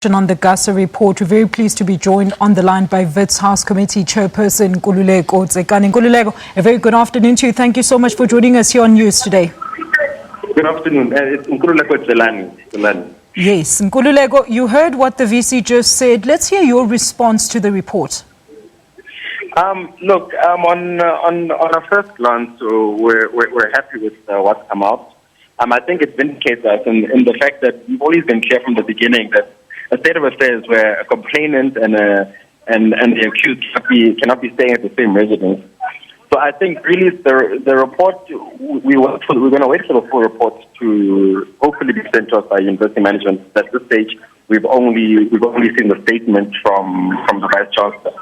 On the Gasa report, we're very pleased to be joined on the line by Wits House Committee Chairperson Nkululeko Tsekane. Nkululeko, a very good afternoon to you. Thank you so much for joining us here on News today. Good afternoon. It's Nkululeko Tsekane. Yes, Nkululeko, you heard what the VC just said. Let's hear your response to the report. Look, on a first glance, we're happy with what's come out. I think it vindicates us in the fact that we've always been clear from the beginning that a state of affairs where a complainant and the accused cannot be staying at the same residence. So I think really the report, we're going to wait for the full report to hopefully be sent to us by university management. At this stage, we've only seen the statement from the Vice Chancellor.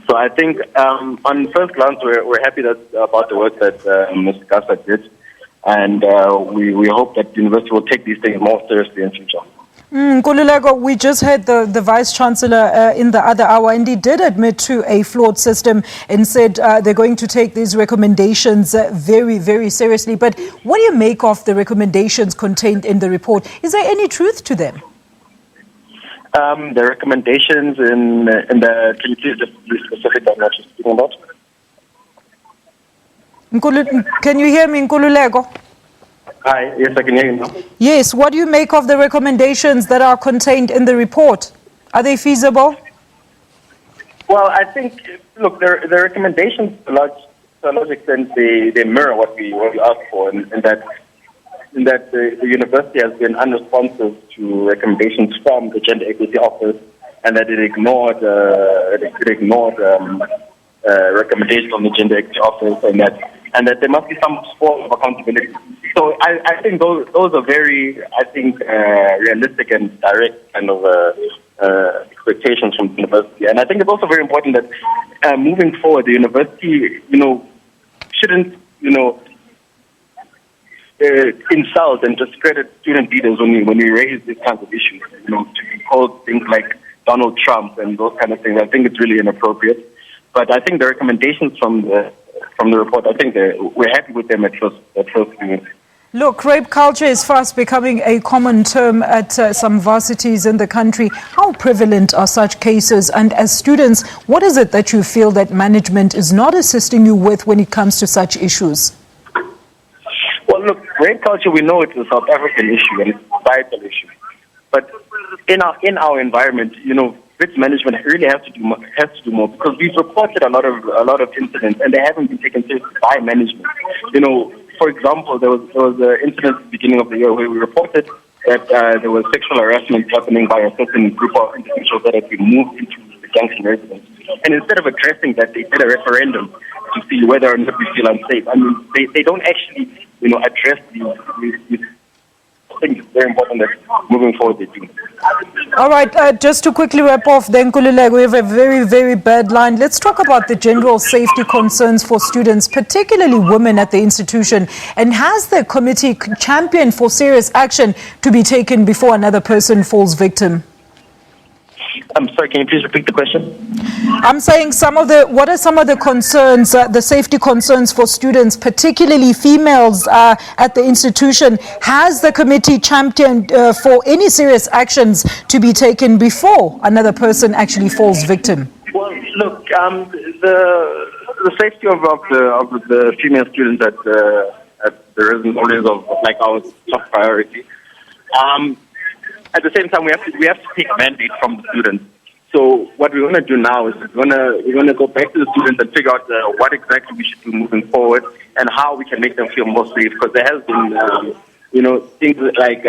So I think on first glance, we're happy about the work that Mr. Gasa did, and we hope that the university will take these things more seriously in future. Nkululeko, we just heard the Vice Chancellor in the other hour, and he did admit to a flawed system and said they're going to take these recommendations very, very seriously. But what do you make of the recommendations contained in the report? Is there any truth to them? The recommendations in the... Can you please just be specific on what you're speaking about? Can you hear me, Nkululeko? Hi, yes, I can hear you now. Yes, what do you make of the recommendations that are contained in the report? Are they feasible? Well, I think, look, the recommendations to a large extent, they mirror what we asked for, in that the university has been unresponsive to recommendations from the Gender Equity Office, and that it ignored recommendations from the Gender Equity Office, and that there must be some form of accountability. So I think those are very, realistic and direct kind of expectations from the university. And I think it's also very important that moving forward, the university, shouldn't, insult and discredit student leaders when we raise these kinds of issues. To be called things like Donald Trump and those kind of things, I think it's really inappropriate. But I think the recommendations from the report, I think we're happy with them at first view. Look, rape culture is fast becoming a common term at some varsities in the country. How prevalent are such cases? And as students, what is it that you feel that management is not assisting you with when it comes to such issues? Well, look, rape culture, we know it's a South African issue and it's a societal issue. But in our environment, Wits management really has to do more because we've reported a lot of incidents and they haven't been taken seriously by management. For example, there was an incident at the beginning of the year where we reported that there was sexual harassment happening by a certain group of individuals that had been moved into the Junction residence. And instead of addressing that, they did a referendum to see whether or not we feel unsafe. I mean, they don't actually, address these. I think it's very important that moving forward they do. All right, just to quickly wrap off, then, Nkululeko, we have a very, very bad line. Let's talk about the general safety concerns for students, particularly women at the institution. And has the committee championed for serious action to be taken before another person falls victim? I'm sorry, can you please repeat the question? I'm saying what are some of the concerns, the safety concerns for students, particularly females at the institution? Has the committee championed for any serious actions to be taken before another person actually falls victim? Well, look, the safety of the female students at the residence always our top priority. At the same time, we have to take mandate from the students. So what we're going to do now is we're going to go back to the students and figure out what exactly we should do moving forward and how we can make them feel more safe. Because there has been, things like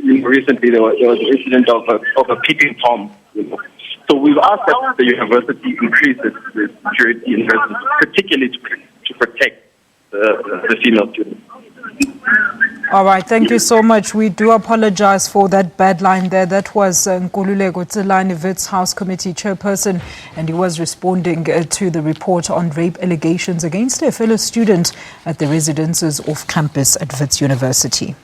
recently there was an incident of a peeping Tom. So we've asked that the university increase its security in residence, particularly to protect the female students. All right, thank you so much. We do apologize for that bad line there. That was Nkululeko Tsekane, Wits House Committee Chairperson, and he was responding to the report on rape allegations against a fellow student at the residences off campus at Wits University.